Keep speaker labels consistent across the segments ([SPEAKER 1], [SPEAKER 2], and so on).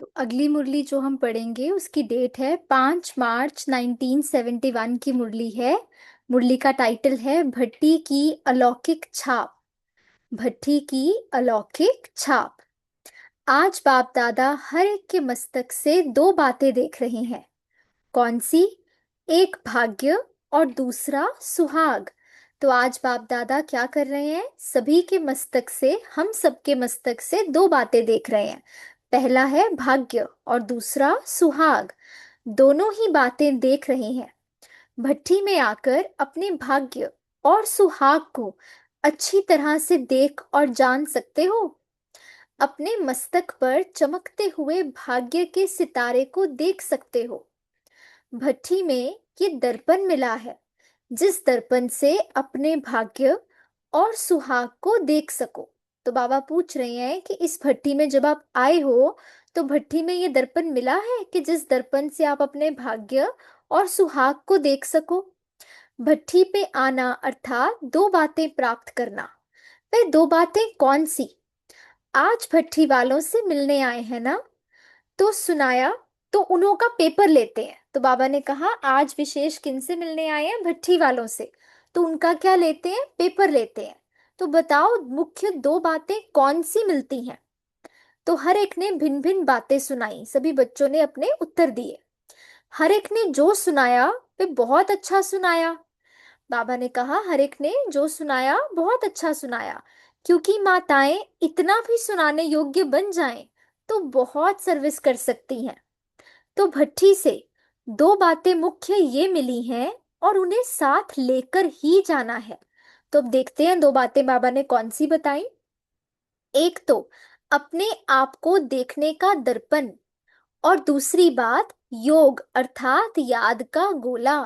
[SPEAKER 1] तो अगली मुरली जो हम पढ़ेंगे उसकी डेट है 5 मार्च 1971 की मुरली है। मुरली का टाइटल है भट्टी की अलौकिक छाप। भट्टी की अलौकिक छाप। आज बाप दादा हर एक के मस्तक से दो बातें देख रहे हैं। कौन सी? एक भाग्य और दूसरा सुहाग। तो आज बाप दादा क्या कर रहे हैं? सभी के मस्तक से, हम सबके मस्तक से दो बातें देख रहे हैं। पहला है भाग्य और दूसरा सुहाग। दोनों ही बातें देख रहे हैं। भट्टी में आकर अपने भाग्य और सुहाग को अच्छी तरह से देख और जान सकते हो। अपने मस्तक पर चमकते हुए भाग्य के सितारे को देख सकते हो। भट्टी में ये दर्पण मिला है, जिस दर्पण से अपने भाग्य और सुहाग को देख सको। तो बाबा पूछ रहे हैं कि इस भट्टी में जब आप आए हो तो भट्टी में ये दर्पण मिला है कि जिस दर्पण से आप अपने भाग्य और सुहाग को देख सको। भट्टी पे आना अर्थात दो बातें प्राप्त करना। वे दो बातें कौन सी? आज भट्टी वालों से मिलने आए हैं ना, तो सुनाया। तो उन्हों का पेपर लेते हैं। तो बाबा ने कहा आज विशेष किन से मिलने आए हैं? भट्टी वालों से। तो उनका क्या लेते हैं? पेपर लेते हैं। तो बताओ मुख्य दो बातें कौन सी मिलती हैं? तो हर एक ने भिन्न भिन्न बातें सुनाई। सभी बच्चों ने अपने उत्तर दिए। हर एक ने जो सुनाया वे बहुत अच्छा सुनाया। बाबा ने कहा हर एक ने जो सुनाया बहुत अच्छा सुनाया, क्योंकि माताएं इतना भी सुनाने योग्य बन जाएं तो बहुत सर्विस कर सकती हैं। तो भट्टी से दो बातें मुख्य ये मिली हैं और उन्हें साथ लेकर ही जाना है। तो अब देखते हैं दो बातें बाबा ने कौन सी बताई। एक तो अपने आप को देखने का दर्पण, और दूसरी बात योग अर्थात याद का गोला।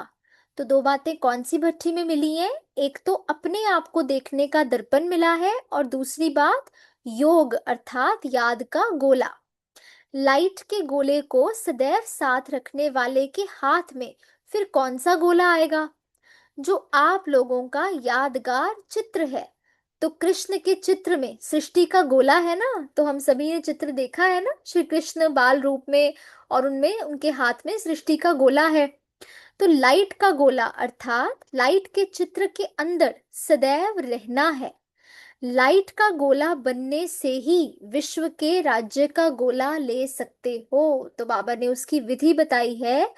[SPEAKER 1] तो दो बातें कौन सी भट्टी में मिली हैं? एक तो अपने आप को देखने का दर्पण मिला है और दूसरी बात योग अर्थात याद का गोला। लाइट के गोले को सदैव साथ रखने वाले के हाथ में फिर कौन सा गोला आएगा? जो आप लोगों का यादगार चित्र है। तो कृष्ण के चित्र में सृष्टि का गोला है ना, तो हम सभी ने चित्र देखा है ना, श्री कृष्ण बाल रूप में, और उनमें उनके हाथ में सृष्टि का गोला है। तो लाइट का गोला अर्थात लाइट के चित्र के अंदर सदैव रहना है। लाइट का गोला बनने से ही विश्व के राज्य का गोला ले सकते हो। तो बाबा ने उसकी विधि बताई है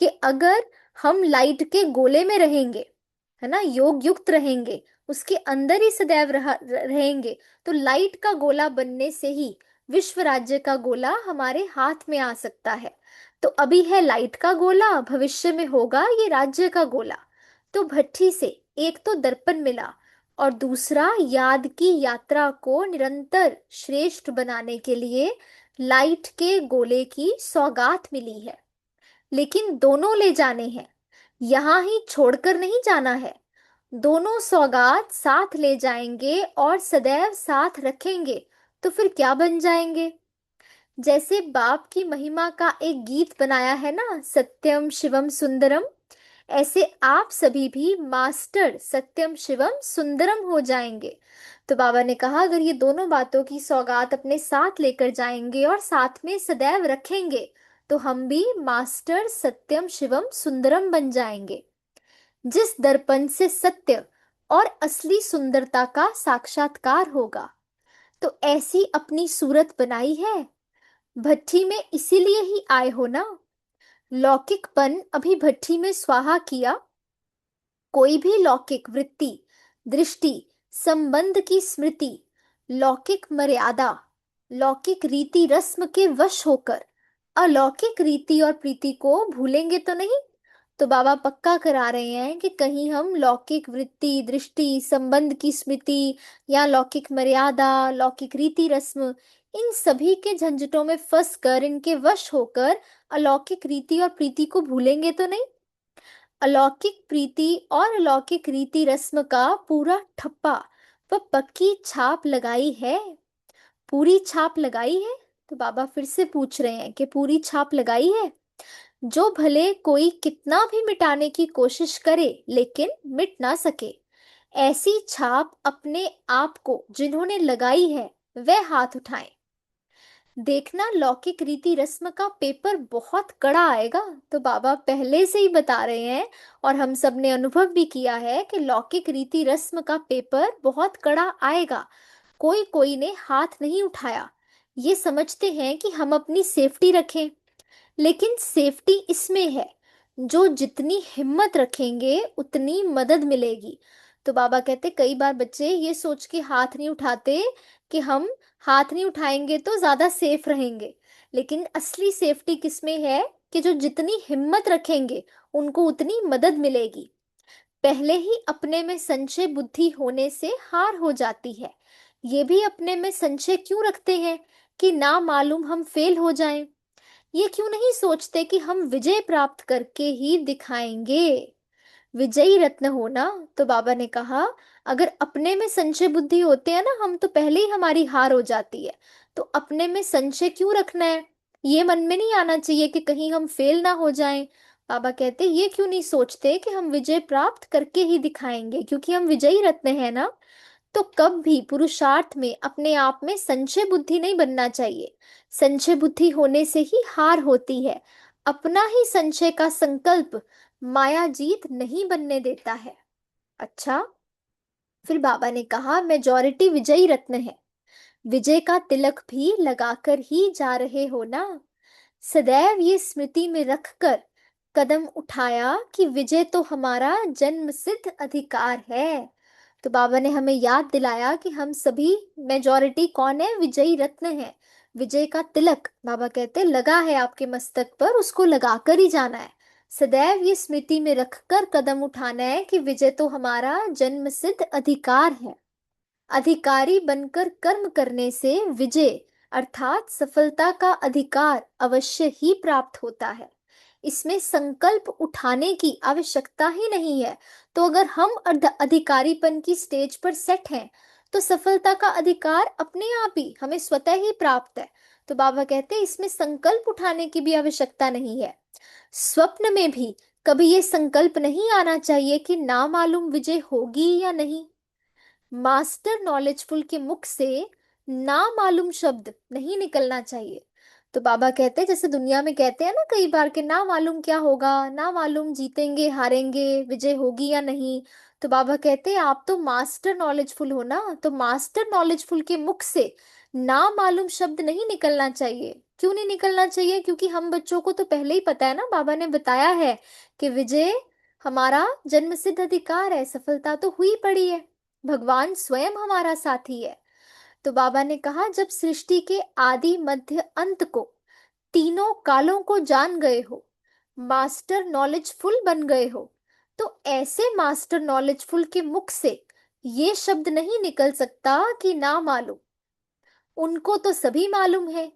[SPEAKER 1] कि अगर हम लाइट के गोले में रहेंगे, है ना, योग युक्त रहेंगे, उसके अंदर ही सदैव रहेंगे, तो लाइट का गोला बनने से ही विश्व राज्य का गोला हमारे हाथ में आ सकता है। तो अभी है लाइट का गोला, भविष्य में होगा ये राज्य का गोला। तो भट्टी से एक तो दर्पण मिला और दूसरा याद की यात्रा को निरंतर श्रेष्ठ बनाने के लिए लाइट के गोले की सौगात मिली है। लेकिन दोनों ले जाने हैं, यहां ही छोड़कर नहीं जाना है। दोनों सौगात साथ ले जाएंगे और सदैव साथ रखेंगे तो फिर क्या बन जाएंगे? जैसे बाप की महिमा का एक गीत बनाया है ना, सत्यम शिवम सुंदरम, ऐसे आप सभी भी मास्टर सत्यम शिवम सुंदरम हो जाएंगे। तो बाबा ने कहा अगर ये दोनों बातों की सौगात अपने साथ लेकर जाएंगे और साथ में सदैव रखेंगे तो हम भी मास्टर सत्यम शिवम सुंदरम बन जाएंगे। जिस दर्पण से सत्य और असली सुंदरता का साक्षात्कार होगा। तो ऐसी अपनी सूरत बनाई है। भट्टी में इसीलिए ही आए हो ना। लौकिकपन अभी भट्टी में स्वाहा किया। कोई भी लौकिक वृत्ति, दृष्टि, संबंध की स्मृति, लौकिक मर्यादा, लौकिक रीति रस्म के वश होकर अलौकिक रीति और प्रीति को भूलेंगे तो नहीं। तो बाबा पक्का करा रहे हैं कि कहीं हम लौकिक वृत्ति, दृष्टि, संबंध की स्मृति या लौकिक मर्यादा, लौकिक रीति रस्म, इन सभी के झंझटों में फंस कर, इनके वश होकर अलौकिक रीति और प्रीति को भूलेंगे तो नहीं। अलौकिक प्रीति और अलौकिक रीति रस्म का पूरा ठप्पा व पक्की छाप लगाई है। पूरी छाप लगाई है। तो बाबा फिर से पूछ रहे हैं कि पूरी छाप लगाई है। जो भले कोई कितना भी मिटाने की कोशिश करे लेकिन मिट ना सके, ऐसी छाप अपने आप को जिन्होंने लगाई है वह हाथ उठाएं। देखना लौकिक रीति रस्म का पेपर बहुत कड़ा आएगा। तो बाबा पहले से ही बता रहे हैं, और हम सब ने अनुभव भी किया है कि लौकिक रीति रस्म का पेपर बहुत कड़ा आएगा। कोई कोई ने हाथ नहीं उठाया, ये समझते हैं कि हम अपनी सेफ्टी रखें। लेकिन सेफ्टी इसमें है, जो जितनी हिम्मत रखेंगे उतनी मदद मिलेगी। तो बाबा कहते कई बार बच्चे ये सोच के हाथ नहीं उठाते कि हम हाथ नहीं उठाएंगे तो ज्यादा सेफ रहेंगे। लेकिन असली सेफ्टी किसमें है, कि जो जितनी हिम्मत रखेंगे उनको उतनी मदद मिलेगी। पहले ही अपने में संशय बुद्धि होने से हार हो जाती है। ये भी अपने में संशय क्यों रखते हैं कि ना मालूम हम फेल हो जाएं। ये क्यों नहीं सोचते कि हम विजय प्राप्त करके ही दिखाएंगे, विजयी रत्न होना। तो बाबा ने कहा अगर अपने में संशय बुद्धि होते हैं ना हम, तो पहले ही हमारी हार हो जाती है। तो अपने में संशय क्यों रखना है, ये मन में नहीं आना चाहिए कि कहीं हम फेल ना हो जाएं। बाबा कहते ये क्यों नहीं सोचते कि हम विजय प्राप्त करके ही दिखाएंगे, क्योंकि हम विजयी रत्न है ना। तो कब भी पुरुषार्थ में अपने आप में संशय बुद्धि नहीं बनना चाहिए। संशय बुद्धि होने से ही हार होती है। अपना ही संशय का संकल्प माया जीत नहीं बनने देता है। अच्छा, फिर बाबा ने कहा मेजॉरिटी विजयी रत्न है, विजय का तिलक भी लगाकर ही जा रहे हो ना। सदैव ये स्मृति में रखकर कदम उठाया कि विजय तो हमारा जन्म सिद्ध अधिकार है। तो बाबा ने हमें याद दिलाया कि हम सभी मेजॉरिटी कौन है, विजयी रत्न है। विजय का तिलक बाबा कहते लगा है आपके मस्तक पर, उसको लगाकर ही जाना है। सदैव ये स्मृति में रखकर कदम उठाना है कि विजय तो हमारा जन्म सिद्ध अधिकार है। अधिकारी बनकर कर्म करने से विजय अर्थात सफलता का अधिकार अवश्य ही प्राप्त होता है। इसमें संकल्प उठाने की आवश्यकता ही नहीं है। तो अगर हम अधिकारीपन की स्टेज पर सेट हैं, तो सफलता का अधिकार अपने आप ही हमें स्वतः ही प्राप्त है। तो बाबा कहते हैं इसमें संकल्प उठाने की भी आवश्यकता नहीं है। स्वप्न में भी कभी ये संकल्प नहीं आना चाहिए कि ना मालूम विजय होगी या नहीं। मास्टर नॉलेजफुल के मुख से ना मालूम शब्द नहीं निकलना चाहिए। तो बाबा कहते हैं जैसे दुनिया में कहते हैं ना कई बार के ना मालूम क्या होगा, ना मालूम जीतेंगे हारेंगे, विजय होगी या नहीं। तो बाबा कहते हैं आप तो मास्टर नॉलेजफुल हो ना, तो मास्टर नॉलेजफुल के मुख से ना मालूम शब्द नहीं निकलना चाहिए। क्यों नहीं निकलना चाहिए, क्योंकि हम बच्चों को तो पहले ही पता है ना, बाबा ने बताया है कि विजय हमारा जन्मसिद्ध अधिकार है, सफलता तो हुई पड़ी है, भगवान स्वयं हमारा साथी है। तो बाबा ने कहा जब सृष्टि के आदि मध्य अंत को, तीनों कालों को जान गए हो, मास्टर नॉलेजफुल बन गए हो, तो ऐसे मास्टर नॉलेजफुल के मुख से ये शब्द नहीं निकल सकता कि ना मालूम। उनको तो सभी मालूम है।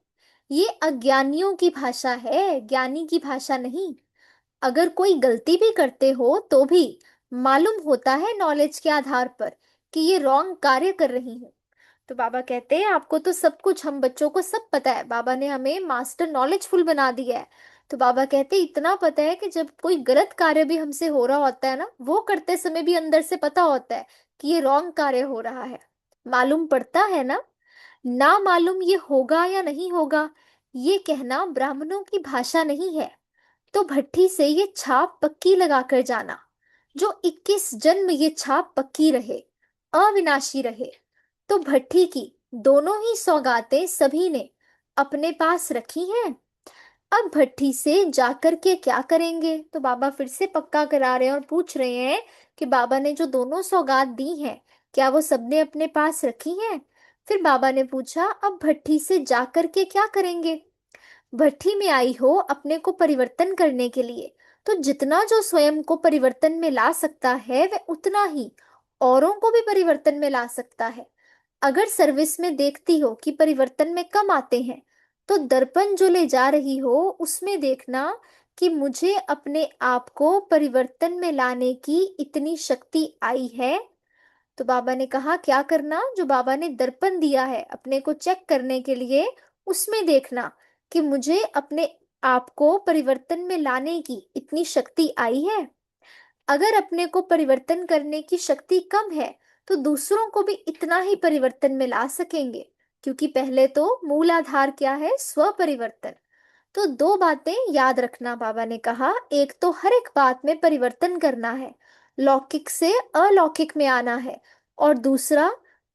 [SPEAKER 1] ये अज्ञानियों की भाषा है, ज्ञानी की भाषा नहीं। अगर कोई गलती भी करते हो तो भी मालूम होता है नॉलेज के आधार पर कि ये रॉन्ग कार्य कर रही हूँ। तो बाबा कहते हैं आपको तो सब कुछ, हम बच्चों को सब पता है, बाबा ने हमें मास्टर नॉलेजफुल बना दिया है। तो बाबा कहते हैं इतना पता है कि जब कोई गलत कार्य भी हमसे हो रहा होता है ना, वो करते समय भी अंदर से पता होता है कि ये रॉन्ग कार्य हो रहा है, मालूम पड़ता है ना। ना मालूम ये होगा या नहीं होगा, ये कहना ब्राह्मणों की भाषा नहीं है। तो भट्ठी से ये छाप पक्की लगाकर जाना, जो 21 जन्म ये छाप पक्की रहे, अविनाशी रहे। तो भट्ठी की दोनों ही सौगातें सभी ने अपने पास रखी हैं। अब भट्ठी से जाकर के क्या करेंगे, तो बाबा फिर से पक्का करा रहे हैं और पूछ रहे हैं कि बाबा ने जो दोनों सौगात दी हैं, क्या वो सबने अपने पास रखी हैं। फिर बाबा ने पूछा अब भट्ठी से जाकर के क्या करेंगे। भट्ठी में आई हो अपने को परिवर्तन करने के लिए, तो जितना जो स्वयं को परिवर्तन में ला सकता है वह उतना ही औरों को भी परिवर्तन में ला सकता है। अगर सर्विस में देखती हो कि परिवर्तन में कम आते हैं, तो दर्पण जो ले जा रही हो उसमें देखना कि मुझे अपने आप को परिवर्तन में लाने की इतनी शक्ति आई है। तो बाबा ने कहा क्या करना, जो बाबा ने दर्पण दिया है अपने को चेक करने के लिए, उसमें देखना कि मुझे अपने आप को परिवर्तन में लाने की इतनी शक्ति आई है। अगर अपने को परिवर्तन करने की शक्ति कम है, तो दूसरों को भी इतना ही परिवर्तन में ला सकेंगे। क्योंकि पहले तो मूल आधार क्या है, स्वपरिवर्तन। तो दो बातें याद रखना बाबा ने कहा, एक तो हर एक बात में परिवर्तन करना है, लौकिक से अलौकिक में आना है, और दूसरा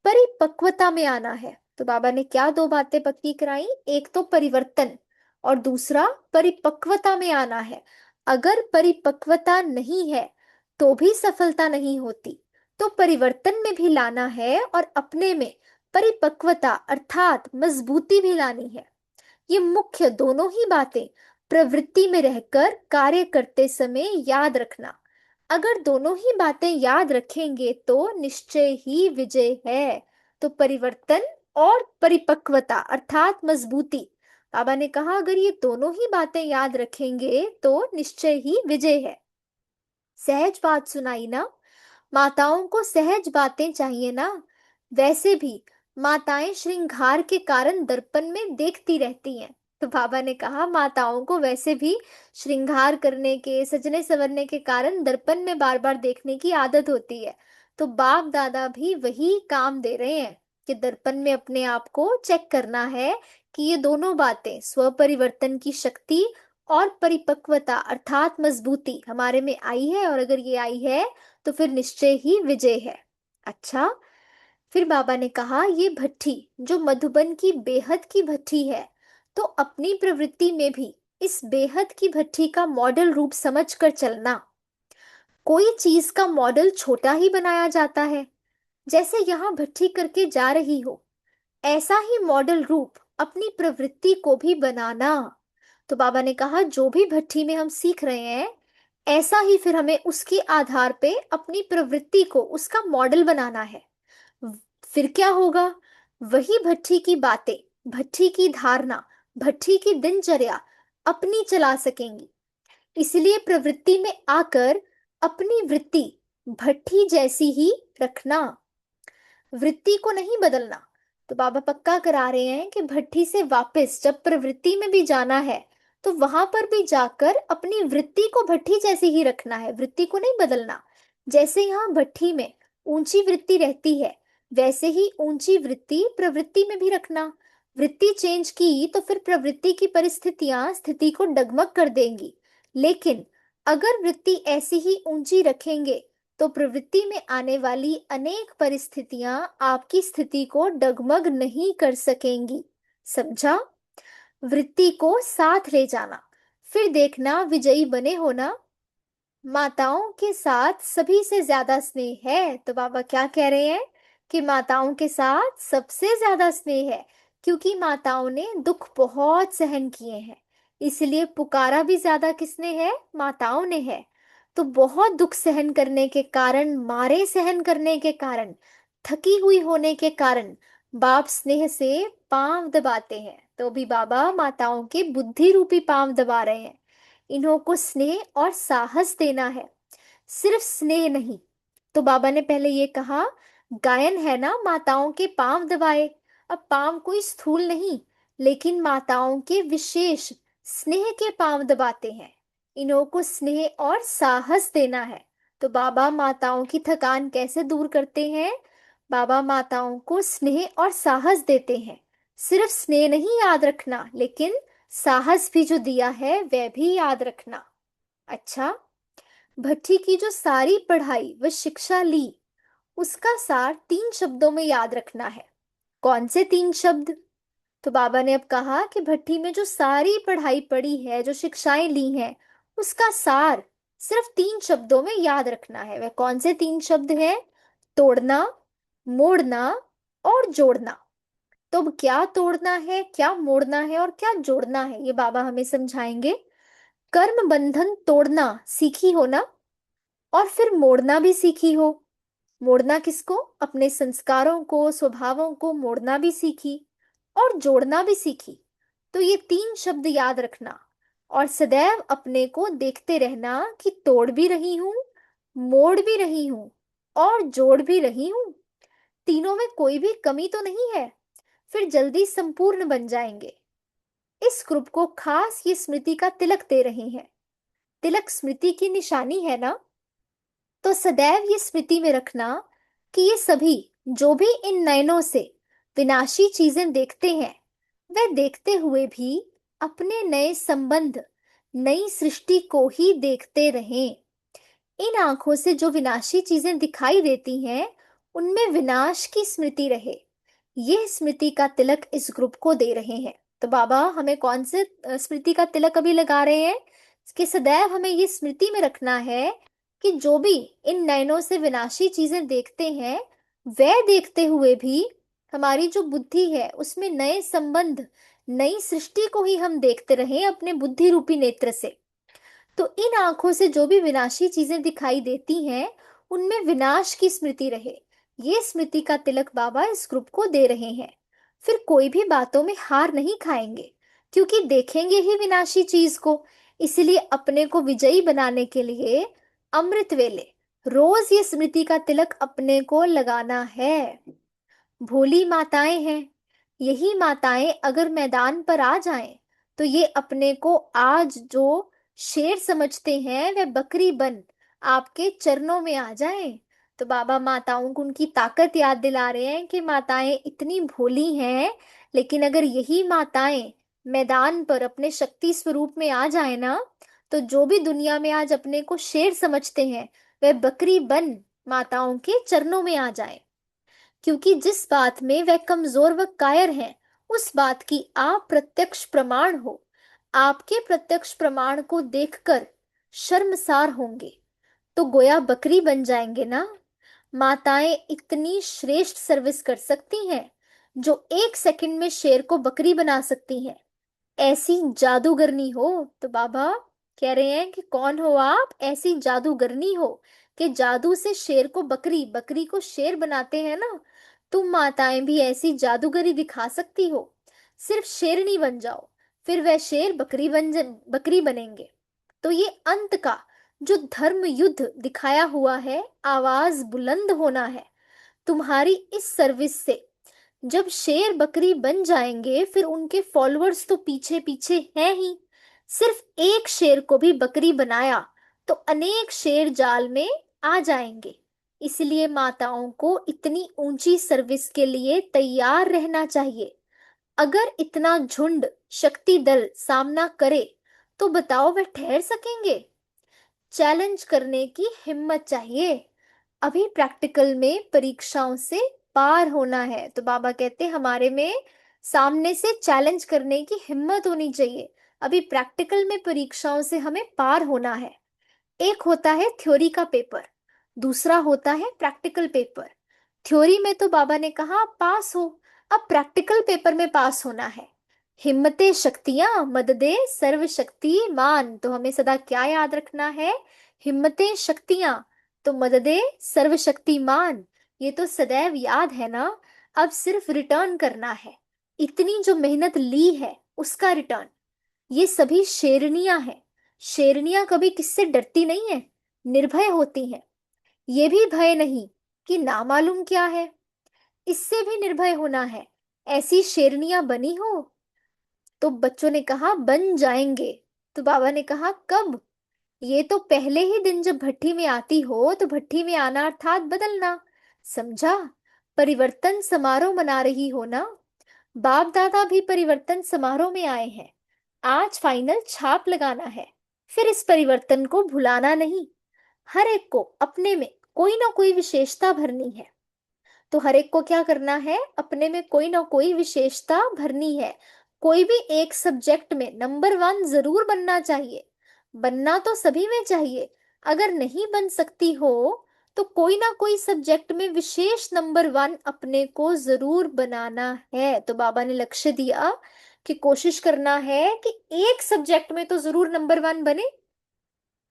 [SPEAKER 1] परिपक्वता में आना है। तो बाबा ने क्या दो बातें पक्की कराई, एक तो परिवर्तन और दूसरा परिपक्वता में आना है। अगर परिपक्वता नहीं है तो भी सफलता नहीं होती। तो परिवर्तन में भी लाना है और अपने में परिपक्वता अर्थात मजबूती भी लानी है। ये मुख्य दोनों ही बातें प्रवृत्ति में रहकर कार्य करते समय याद रखना। अगर दोनों ही बातें याद रखेंगे तो निश्चय ही विजय है। तो परिवर्तन और परिपक्वता अर्थात मजबूती, बाबा ने कहा अगर ये दोनों ही बातें याद रखेंगे तो निश्चय ही विजय है। सहज बात सुनाई ना, माताओं को सहज बातें चाहिए ना। वैसे भी माताएं श्रृंगार के कारण दर्पण में देखती रहती हैं। तो बाबा ने कहा माताओं को वैसे भी श्रृंगार करने के, सजने संवरने के कारण दर्पण में बार बार देखने की आदत होती है। तो बाप दादा भी वही काम दे रहे हैं कि दर्पण में अपने आप को चेक करना है कि ये दोनों बातें, स्वपरिवर्तन की शक्ति और परिपक्वता अर्थात मजबूती हमारे में आई है, और अगर ये आई है तो फिर निश्चय ही विजय है। अच्छा, फिर बाबा ने कहा ये भट्ठी जो मधुबन की बेहद की भट्ठी है, तो अपनी प्रवृत्ति में भी इस बेहद की भट्ठी का मॉडल रूप समझकर चलना। कोई चीज का मॉडल छोटा ही बनाया जाता है, जैसे यहाँ भट्ठी करके जा रही हो, ऐसा ही मॉडल रूप अपनी प्रवृत्ति को भी बनाना। तो बाबा ने कहा जो भी भट्ठी में हम सीख रहे हैं, ऐसा ही फिर हमें उसके आधार पे अपनी प्रवृत्ति को उसका मॉडल बनाना है। फिर क्या होगा, वही भट्ठी की बातें, भट्ठी की धारणा, भट्ठी की दिनचर्या अपनी चला सकेंगी। इसलिए प्रवृत्ति में आकर अपनी वृत्ति भट्ठी जैसी ही रखना, वृत्ति को नहीं बदलना। तो बाबा पक्का करा रहे हैं कि भट्ठी से वापस जब प्रवृत्ति में भी जाना है तो वहां पर भी जाकर अपनी वृत्ति को भट्ठी जैसी ही रखना है, वृत्ति को नहीं बदलना। जैसे यहाँ भट्ठी में ऊंची वृत्ति रहती है, वैसे ही ऊंची वृत्ति प्रवृत्ति में भी रखना। वृत्ति चेंज की तो फिर प्रवृत्ति की परिस्थितियां स्थिति को डगमग कर देंगी, लेकिन अगर वृत्ति ऐसी ही ऊंची रखेंगे तो प्रवृत्ति में आने वाली अनेक परिस्थितियां आपकी स्थिति को डगमग नहीं कर सकेंगी। समझा? वृत्ति को साथ ले जाना, फिर देखना विजयी बने होना। माताओं के साथ सभी से ज्यादा स्नेह है। तो बाबा क्या कह रहे हैं कि माताओं के साथ सबसे ज्यादा स्नेह है, क्योंकि माताओं ने दुख बहुत सहन किए हैं। इसलिए पुकारा भी ज्यादा किसने है, माताओं ने है। तो बहुत दुख सहन करने के कारण, मारे सहन करने के कारण, थकी हुई होने के कारण बाप स्नेह से पांव दबाते हैं। तो भी बाबा माताओं के बुद्धि रूपी पांव दबा रहे हैं। इन्हों को स्नेह और साहस देना है, सिर्फ स्नेह नहीं। तो बाबा ने पहले ये कहा, गायन है ना माताओं के पांव दबाए। अब पांव कोई स्थूल नहीं, लेकिन माताओं के विशेष स्नेह के पांव दबाते हैं। इन्हों को स्नेह और साहस देना है। तो बाबा माताओं की थकान कैसे दूर करते हैं, बाबा माताओं को स्नेह और साहस देते हैं। सिर्फ स्नेह नहीं याद रखना, लेकिन साहस भी जो दिया है वह भी याद रखना। अच्छा, भट्टी की जो सारी पढ़ाई व शिक्षा ली, उसका सार 3 शब्दों में याद रखना है। कौन से 3 शब्द? तो बाबा ने अब कहा कि भट्टी में जो सारी पढ़ाई पढ़ी है, जो शिक्षाएं ली हैं, उसका सार सिर्फ 3 शब्दों में याद रखना है। वह कौन से 3 शब्द हैं? तोड़ना, मोड़ना और जोड़ना। तो अब क्या तोड़ना है, क्या मोड़ना है और क्या जोड़ना है, ये बाबा हमें समझाएंगे। कर्म बंधन तोड़ना सीखी हो ना, और फिर मोड़ना भी सीखी हो। मोड़ना किसको? अपने संस्कारों को, स्वभावों को मोड़ना भी सीखी, और जोड़ना भी सीखी। तो ये 3 शब्द याद रखना, और सदैव अपने को देखते रहना कि तोड़ भी रही हूं, मोड़ भी रही हूं और जोड़ भी रही हूं। तीनों में कोई भी कमी तो नहीं है, फिर जल्दी संपूर्ण बन जाएंगे। इस ग्रुप को खास ये स्मृति का तिलक दे रहे हैं। तिलक स्मृति की निशानी है ना, तो सदैव ये स्मृति में रखना कि ये सभी जो भी इन नयनों से विनाशी चीजें देखते हैं, वह देखते हुए भी अपने नए संबंध, नई सृष्टि को ही देखते रहें। इन आंखों से जो विनाशी चीजें दिखाई देती हैं, उनमें विनाश की स्मृति रहे। यह स्मृति का तिलक इस ग्रुप को दे रहे हैं। तो बाबा हमें कौन से स्मृति का तिलक अभी लगा रहे हैं कि सदैव हमें ये स्मृति में रखना है कि जो भी इन नयनों से विनाशी चीजें देखते हैं, वह देखते हुए भी हमारी जो बुद्धि है उसमें नए संबंध, नई सृष्टि को ही हम देखते रहें अपने बुद्धि रूपी नेत्र से। तो इन आंखों से जो भी विनाशी चीजें दिखाई देती हैं, उनमें विनाश की स्मृति रहे। ये स्मृति का तिलक बाबा इस ग्रुप को दे रहे हैं। फिर कोई भी बातों में हार नहीं खाएंगे, क्योंकि देखेंगे ही विनाशी चीज को। इसलिए अपने को विजयी बनाने के लिए अमृत वेले रोज ये स्मृति का तिलक अपने को लगाना है। भोली माताएं हैं, यही माताएं अगर मैदान पर आ जाएं, तो ये अपने को आज जो शेर समझते हैं वह बकरी बन आपके चरणों में आ जाएं। तो बाबा माताओं को उनकी ताकत याद दिला रहे हैं कि माताएं इतनी भोली हैं, लेकिन अगर यही माताएं मैदान पर अपने शक्ति स्वरूप में आ जाए ना, तो जो भी दुनिया में आज अपने को शेर समझते हैं, वह बकरी बन माताओं के चरणों में आ जाए। क्योंकि जिस बात में वह कमजोर व कायर हैं, उस बात की आप प्रत्यक्ष प्रमाण हो। आपके प्रत्यक्ष प्रमाण को देखकर शर्मसार होंगे, तो गोया बकरी बन जाएंगे ना। माताएं इतनी श्रेष्ठ सर्विस कर सकती हैं, जो 1 सेकंड में शेर को बकरी बना सकती हैं। ऐसी जादूगरनी हो। तो बाबा कह रहे हैं कि कौन हो आप? ऐसी जादूगरनी हो कि जादू से शेर को बकरी, बकरी को शेर बनाते हैं ना। तुम माताएं भी ऐसी जादूगरी दिखा सकती हो। सिर्फ शेरनी बन जाओ, फिर वह शेर बकरी बनेंगे। तो ये अंत का जो धर्म युद्ध दिखाया हुआ है, आवाज बुलंद होना है। तुम्हारी इस सर्विस से जब शेर बकरी बन जाएंगे, फिर उनके फॉलोअर्स तो पीछे पीछे हैं ही। सिर्फ एक शेर को भी बकरी बनाया तो अनेक शेर जाल में आ जाएंगे। इसलिए माताओं को इतनी ऊंची सर्विस के लिए तैयार रहना चाहिए। अगर इतना झुंड शक्ति दल सामना करे, तो बताओ वह ठहर सकेंगे? चैलेंज करने की हिम्मत चाहिए। अभी प्रैक्टिकल में परीक्षाओं से पार होना है। तो बाबा कहते हैं हमारे में सामने से चैलेंज करने की हिम्मत होनी चाहिए। अभी प्रैक्टिकल में परीक्षाओं से हमें पार होना है। एक होता है थ्योरी का पेपर, दूसरा होता है प्रैक्टिकल पेपर। थ्योरी में तो बाबा ने कहा आप पास हो, अब प्रैक्टिकल पेपर में पास होना है। हिम्मते शक्तियां मददे सर्वशक्तिमान। तो हमें सदा क्या याद रखना है? हिम्मते शक्तियां तो मददे सर्वशक्तिमान। ये तो सदैव याद है ना। अब सिर्फ रिटर्न करना है। इतनी जो मेहनत ली है उसका रिटर्न। ये सभी शेरनियां हैं। शेरनियां कभी किससे डरती नहीं है, निर्भय होती हैं। ये भी भय नहीं कि नामालूम क्या है, इससे भी निर्भय होना है। ऐसी शेरनियां बनी हो? तो बच्चों ने कहा बन जाएंगे। तो बाबा ने कहा कब? ये तो पहले ही दिन जब भट्ठी में आती हो, तो भट्ठी में आना अर्थात बदलना, समझा? परिवर्तन समारोह मना रही हो ना। बाप दादा भी परिवर्तन समारोह में आए हैं। आज फाइनल छाप लगाना है, फिर इस परिवर्तन को भुलाना नहीं। हर एक को अपने में कोई ना कोई विशेषता भरनी है। तो हर एक को क्या करना है? अपने में कोई ना कोई विशेषता भरनी है। कोई भी एक सब्जेक्ट में नंबर 1 जरूर बनना चाहिए। बनना तो सभी में चाहिए। अगर नहीं बन सकती हो, तो कोई ना कोई सब्जेक्ट में विशेष नंबर 1 अपने को जरूर बनाना है। तो बाबा ने लक्ष्य दिया कि कोशिश करना है कि एक सब्जेक्ट में तो जरूर नंबर 1 बने।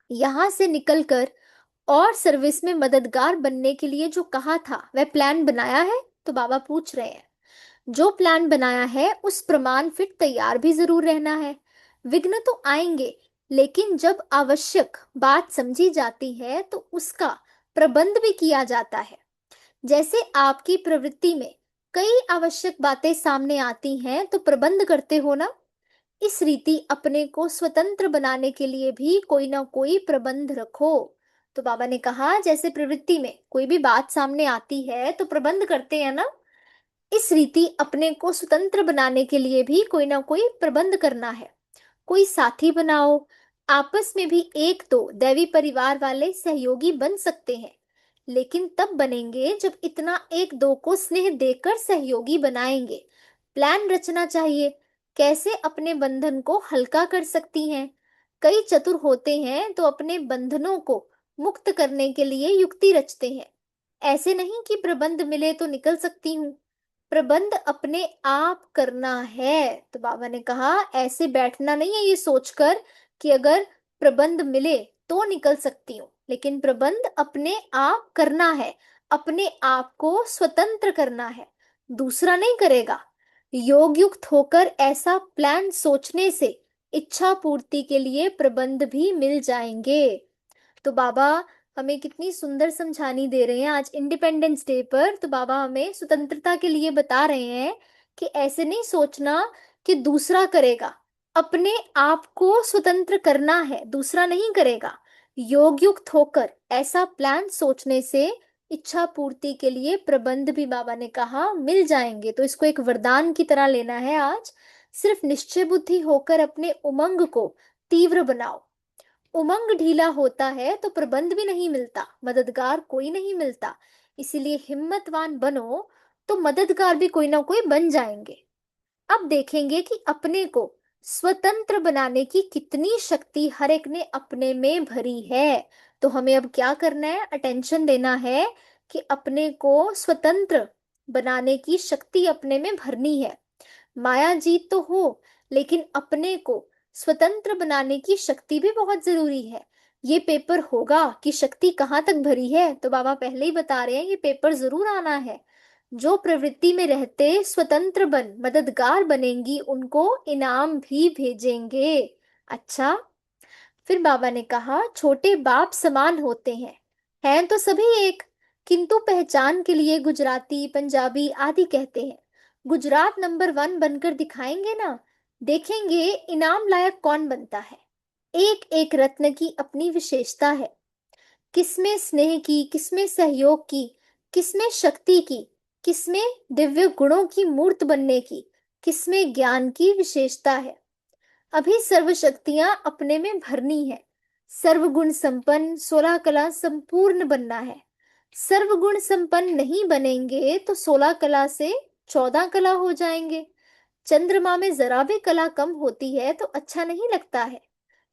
[SPEAKER 1] यहां से निकलकर और सर्विस में मददगार बनने के लिए जो कहा था, वह प्लान बनाया है? तो बाबा पूछ रहे हैं जो प्लान बनाया है उस प्रमाण फिट तैयार भी जरूर रहना है। विघ्न तो आएंगे, लेकिन जब आवश्यक बात समझी जाती है तो उसका प्रबंध भी किया जाता है। जैसे आपकी प्रवृत्ति में कई आवश्यक बातें सामने आती हैं, तो प्रबंध करते हो ना। इस रीति अपने को स्वतंत्र बनाने के लिए भी कोई ना कोई प्रबंध रखो। तो बाबा ने कहा जैसे प्रवृत्ति में कोई भी बात सामने आती है तो प्रबंध करते हैं ना। इस रीति अपने को स्वतंत्र बनाने के लिए भी कोई ना कोई प्रबंध करना है। कोई साथी बनाओ। आपस में भी एक दो दैवी परिवार वाले सहयोगी बन सकते हैं, लेकिन तब बनेंगे जब इतना एक दो को स्नेह देकर सहयोगी बनाएंगे। प्लान रचना चाहिए, कैसे अपने बंधन को हल्का कर सकती हैं। कई चतुर होते हैं तो अपने बंधनों को मुक्त करने के लिए युक्ति रचते हैं। ऐसे नहीं कि प्रबंध मिले तो निकल सकती हूँ। प्रबंध अपने आप करना है। तो बाबा ने कहा ऐसे बैठना नहीं है ये सोचकर कि अगर प्रबंध मिले तो निकल सकती हूँ, लेकिन प्रबंध अपने आप करना है। अपने आप को स्वतंत्र करना है, दूसरा नहीं करेगा। योग युक्त होकर ऐसा प्लान सोचने से इच्छा पूर्ति के लिए प्रबंध भी मिल जाएंगे। तो बाबा हमें कितनी सुंदर समझानी दे रहे हैं आज इंडिपेंडेंस डे पर। तो बाबा हमें स्वतंत्रता के लिए बता रहे हैं कि ऐसे नहीं सोचना कि दूसरा करेगा। अपने आप को स्वतंत्र करना है, दूसरा नहीं करेगा। योग युक्त होकर ऐसा प्लान सोचने से इच्छा पूर्ति के लिए प्रबंध भी बाबा ने कहा मिल जाएंगे। तो इसको एक वरदान की तरह लेना है आज। सिर्फ निश्चय बुद्धि होकर अपने उमंग को तीव्र बनाओ। उमंग ढीला होता है तो प्रबंध भी नहीं मिलता, मददगार कोई नहीं मिलता। इसीलिए हिम्मतवान बनो तो मददगार भी कोई ना कोई बन जाएंगे। अब देखेंगे कि अपने को स्वतंत्र बनाने की कितनी शक्ति हर एक ने अपने में भरी है। तो हमें अब क्या करना है, अटेंशन देना है कि अपने को स्वतंत्र बनाने की शक्ति अपने में भरनी है। माया जीत तो हो, लेकिन अपने को स्वतंत्र बनाने की शक्ति भी बहुत जरूरी है। ये पेपर होगा कि शक्ति कहाँ तक भरी है, तो बाबा पहले ही बता रहे हैं ये पेपर जरूर आना है। जो प्रवृत्ति में रहते स्वतंत्र बन मददगार बनेंगी उनको इनाम भी भेजेंगे। अच्छा, फिर बाबा ने कहा छोटे बाप समान होते हैं तो सभी एक, किंतु पहचान के लिए गुजराती पंजाबी आदि कहते हैं। गुजरात नंबर 1 बनकर दिखाएंगे ना, देखेंगे इनाम लायक कौन बनता है। एक एक रत्न की अपनी विशेषता है, किसमें स्नेह की, किसमें सहयोग की, किसमें शक्ति की, किसमें दिव्य गुणों की मूर्त बनने की, किसमें ज्ञान की विशेषता है। अभी सर्व शक्तियां अपने में भरनी है। सर्वगुण संपन्न 16 कला संपूर्ण बनना है। सर्वगुण संपन्न नहीं बनेंगे तो 16 कला से 14 कला हो जाएंगे। चंद्रमा में जरा भी कला कम होती है तो अच्छा नहीं लगता है।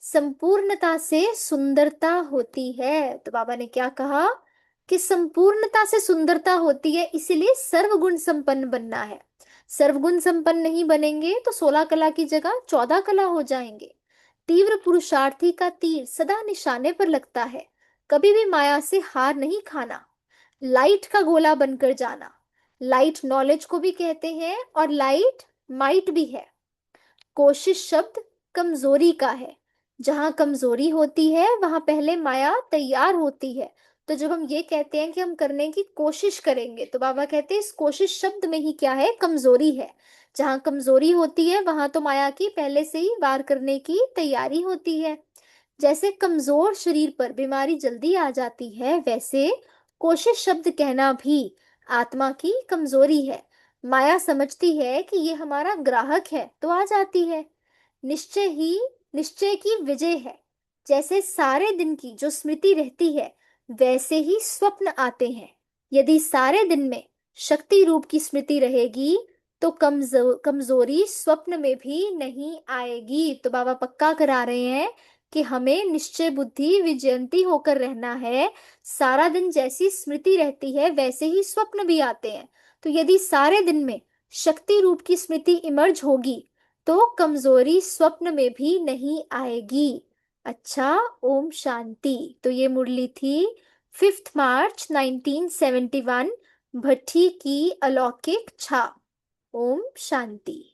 [SPEAKER 1] संपूर्णता से सुंदरता होती है। तो बाबा ने क्या कहा कि संपूर्णता से सुंदरता होती है, इसीलिए सर्वगुण संपन्न बनना है। सर्वगुण संपन्न नहीं बनेंगे तो 16 कला की जगह 14 कला हो जाएंगे। तीव्र पुरुषार्थी का तीर सदा निशाने पर लगता है, कभी भी माया से हार नहीं खाना, लाइट का गोला बनकर जाना। लाइट नॉलेज को भी कहते हैं और लाइट माइट भी है। कोशिश शब्द कमजोरी का है, जहां कमजोरी होती है वहां पहले माया तैयार होती है। तो जब हम ये कहते हैं कि हम करने की कोशिश करेंगे तो बाबा कहते हैं इस कोशिश शब्द में ही क्या है, कमजोरी है। जहां कमजोरी होती है वहां तो माया की पहले से ही वार करने की तैयारी होती है। जैसे कमजोर शरीर पर बीमारी जल्दी आ जाती है, वैसे कोशिश शब्द कहना भी आत्मा की कमजोरी है। माया समझती है कि ये हमारा ग्राहक है तो आ जाती है। निश्चय ही निश्चय की विजय है। जैसे सारे दिन की जो स्मृति रहती है वैसे ही स्वप्न आते हैं। यदि सारे दिन में शक्ति रूप की स्मृति रहेगी तो कमजोरी स्वप्न में भी नहीं आएगी। तो बाबा पक्का करा रहे हैं कि हमें निश्चय बुद्धि विजयंती होकर रहना है। सारा दिन जैसी स्मृति रहती है वैसे ही स्वप्न भी आते हैं। तो यदि सारे दिन में शक्ति रूप की स्मृति इमर्ज होगी तो कमजोरी स्वप्न में भी नहीं आएगी। अच्छा, ओम शांति। तो ये मुरली थी 5 मार्च 1971, भट्टी की अलौकिक छाप। ओम शांति।